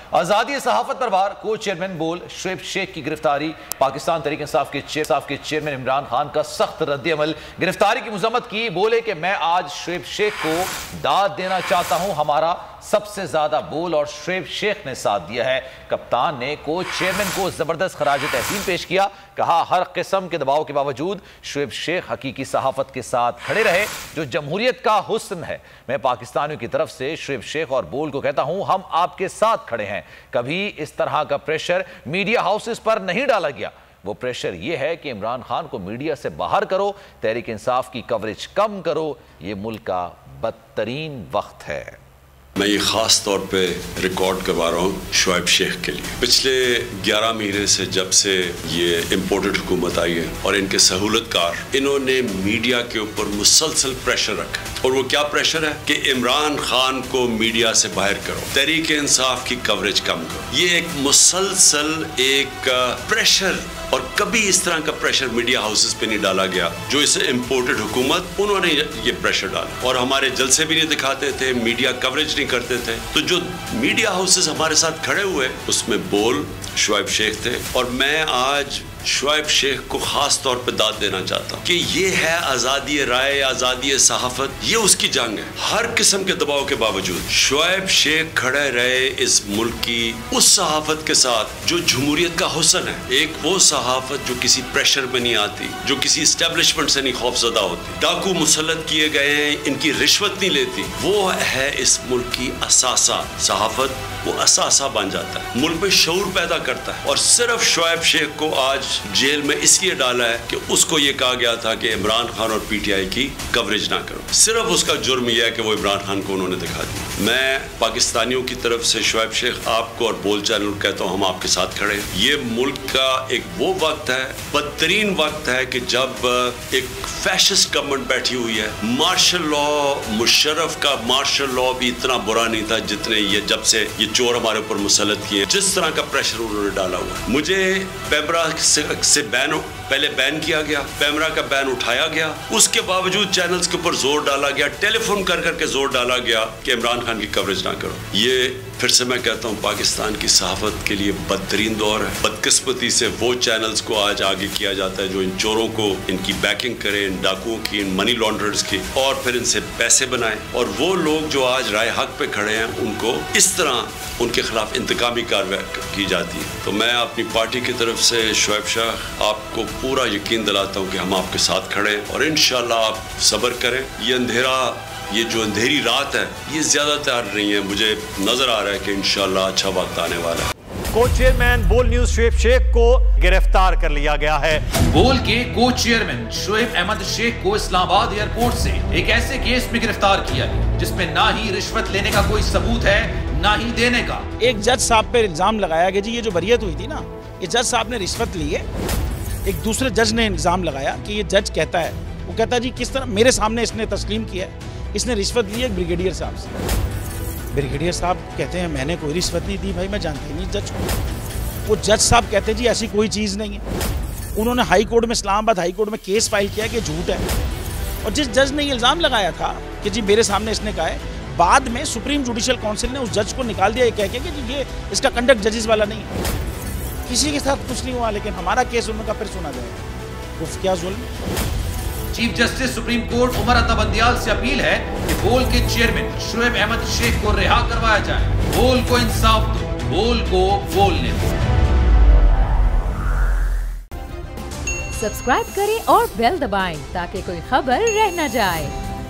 آزادی صحافت پر وار کو چیئرمین بول شعیب شیخ کی گرفتاری، پاکستان تحریک انصاف کے چیئرمین عمران خان کا سخت رد عمل، گرفتاری کی مذمت کی، بولے کہ میں آج شعیب شیخ کو داد دینا چاہتا ہوں، ہمارا سب سے زیادہ بول اور شعیب شیخ نے ساتھ دیا ہے۔ کپتان نے کوچ چیئرمین کو زبردست خراج تحسین پیش کیا، کہا ہر قسم کے دباؤ کے باوجود شعیب شیخ حقیقی صحافت کے ساتھ کھڑے رہے جو جمہوریت کا حسن ہے۔ میں پاکستانیوں کی طرف سے شعیب شیخ اور بول کو کہتا ہوں ہم آپ کے ساتھ کھڑے ہیں، کبھی اس طرح کا پریشر میڈیا ہاؤسز پر نہیں ڈالا گیا۔ وہ پریشر یہ ہے کہ عمران خان کو میڈیا سے باہر کرو، تحریک انصاف کی کوریج کم کرو، یہ ملک کا بدترین وقت ہے۔ میں یہ خاص طور پہ ریکارڈ کروا رہا ہوں شعیب شیخ کے لیے۔ پچھلے 11 مہینے سے جب سے یہ امپورٹڈ حکومت آئی ہے اور ان کے سہولت کار، انہوں نے میڈیا کے اوپر مسلسل پریشر رکھا، اور وہ کیا پریشر ہے کہ عمران خان کو میڈیا سے باہر کرو، تحریک انصاف کی کوریج کم کرو۔ یہ ایک مسلسل ایک پریشر، اور کبھی اس طرح کا پریشر میڈیا ہاؤسز پہ نہیں ڈالا گیا جو اس امپورٹڈ حکومت انہوں نے یہ پریشر ڈالا، اور ہمارے جلسے بھی نہیں دکھاتے تھے، میڈیا کوریج نہیں کرتے تھے۔ تو جو میڈیا ہاؤسز ہمارے ساتھ کھڑے ہوئے اس میں بول شعیب شیخ تھے، اور میں آج شعیب شیخ کو خاص طور پہ داد دینا چاہتا ہوں کہ یہ ہے آزادی رائے، آزادی صحافت، یہ اس کی جنگ ہے۔ ہر قسم کے دباؤ کے باوجود شعیب شیخ کھڑے رہے اس ملک کی اس صحافت کے ساتھ جو جمہوریت کا حسن ہے، ایک وہ صحافت جو کسی پریشر میں نہیں آتی، جو کسی اسٹیبلشمنٹ سے نہیں خوف زدہ ہوتی، ڈاکو مسلط کیے گئے ہیں، ان کی رشوت نہیں لیتی، وہ ہے اس ملک کی اثاثہ۔ صحافت وہ اثاثہ بن جاتا ہے، ملک میں شعور پیدا کرتا ہے، اور صرف شعیب شیخ کو آج جیل میں اس لیے ڈالا ہے کہ اس کو یہ کہا گیا تھا کہ عمران خان اور پی ٹی آئی کی کوریج نہ کرو۔ صرف اس کا جرم یہ ہے کہ وہ عمران خان کو انہوں نے دکھا دیا۔ میں پاکستانیوں کی طرف سے شعیب شیخ آپ کو اور بول چینل کو کہتا ہوں ہم آپ کے ساتھ کھڑے ہیں۔ یہ ملک کا ایک وہ وقت ہے، بدترین وقت ہے کہ جب ایک فیشسٹ گورنمنٹ بیٹھی ہوئی ہے۔ مارشل لا، مشرف کا مارشل لا بھی اتنا برا نہیں تھا جتنے یہ جب سے یہ چور ہمارے اوپر مسلط کیے، جس طرح کا پریشر انہوں نے ڈالا ہوا ہے۔ مجھے پیمرا سے پہلے بین کیا گیا، پیمرا کا بین اٹھایا گیا، اس کے باوجود چینلز کے اوپر زور ڈالا گیا، ٹیلی فون کر کے زور ڈالا گیا کہ عمران خان کی کوریج نہ کرو۔ یہ پھر سے میں کہتا ہوں پاکستان کی صحافت کے لیے بدترین دور ہے۔ بدقسمتی سے وہ چینلز کو آج آگے کیا جاتا ہے جو ان چوروں کو، ان کی بیکنگ کریں، ان ڈاکوؤں کی، ان منی لانڈررز کی، اور پھر ان سے پیسے بنائیں، اور وہ لوگ جو آج رائے حق پہ کھڑے ہیں ان کو اس طرح ان کے خلاف انتقامی کارروائی کی جاتی ہے۔ تو میں اپنی پارٹی کی طرف سے شعیب شیخ آپ کو پورا یقین دلاتا ہوں کہ ہم آپ کے ساتھ کھڑے ہیں، اور انشاءاللہ آپ صبر کریں۔ یہ جو اندھیری رات ہے یہ زیادہ تیار نہیں ہے، مجھے نظر آ رہا ہے کہ انشاءاللہ اچھا وقت آنے والا ہے۔ کو چیئرمین بول نیوز شعیب شیخ کو گرفتار کر لیا گیا ہے۔ بول کے کو چیئرمین شعیب احمد شیخ کو اسلام آباد ایئرپورٹ سے ایک ایسے کیس میں گرفتار کیا ہے جس میں نہ ہی رشوت لینے کا کوئی ثبوت ہے نہ ہی دینے کا۔ ایک جج صاحب پہ الزام لگایا کہ جی یہ جو بریت ہوئی تھی نا، یہ جج صاحب نے رشوت لی ہے۔ ایک دوسرے جج نے الزام لگایا کہ یہ جج کہتا ہے، وہ کہتا ہے جی کس طرح میرے سامنے اس نے تسلیم کیا ہے اس نے رشوت لی ہے بریگیڈیئر صاحب سے۔ بریگیڈیئر صاحب کہتے ہیں میں نے کوئی رشوت نہیں دی بھائی، میں جانتا ہی نہیں جج کو۔ وہ جج صاحب کہتے ہیں جی ایسی کوئی چیز نہیں ہے۔ انہوں نے ہائی کورٹ میں، اسلام آباد ہائی کورٹ میں کیس فائل کیا کہ جھوٹ ہے، اور جس جج نے یہ الزام لگایا تھا کہ جی میرے سامنے اس نے کہا ہے، بعد میں سپریم جوڈیشل کونسل نے اس جج کو نکال دیا یہ کہہ کے کہ جی یہ اس کا کنڈکٹ ججز والا نہیں ہے، کسی کے ساتھ کچھ نہیں ہوا، لیکن ہمارا کیس ان کا پھر سنا جائے گا۔ کیا ظلم۔ Chief justice supreme court Umar Ata Bandial سے اپیل ہے کہ بول کے چیئرمین شعیب احمد شیخ کو رہا کروایا جائے۔ بول کو انصاف دو، بول کو بولنے دو۔ سبسکرائب کریں اور بیل دبائیں تاکہ کوئی خبر رہ نہ جائے۔